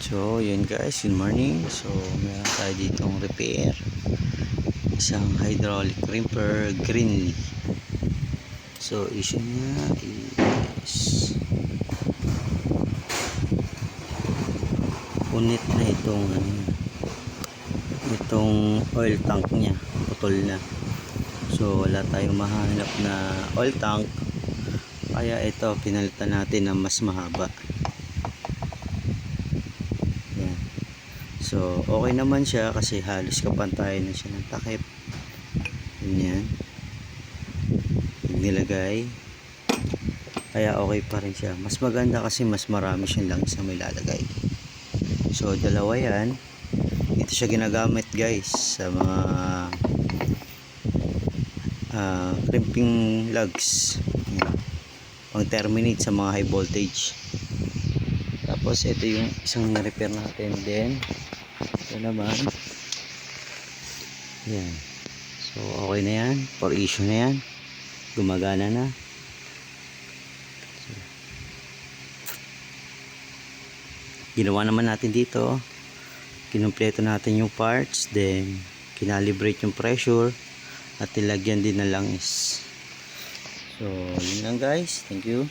So yun guys, good morning. So meron tayo ditong repair, isang hydraulic crimper Greenlee. So issue niya is punit na itong oil tank niya, putol na. So wala tayong mahanap na oil tank, kaya ito pinalitan natin ng mas mahaba. So okay naman siya kasi halos kapantay na siya ng takip. Ganyan nilagay, kaya okay pa rin siya. Mas maganda kasi mas marami siyang langis na may lalagay. So dalawa yan. Ito siya ginagamit guys sa mga crimping lugs, pang terminate sa mga high voltage. Tapos ito yung isang na-repair natin din. Ito naman yan. So okay na yan, for issue na yan, gumagana na. So, ginawa naman natin dito, kinumpleto natin yung parts, then kinalibrate yung pressure at nilagyan din ng langis. So yun lang guys, thank you.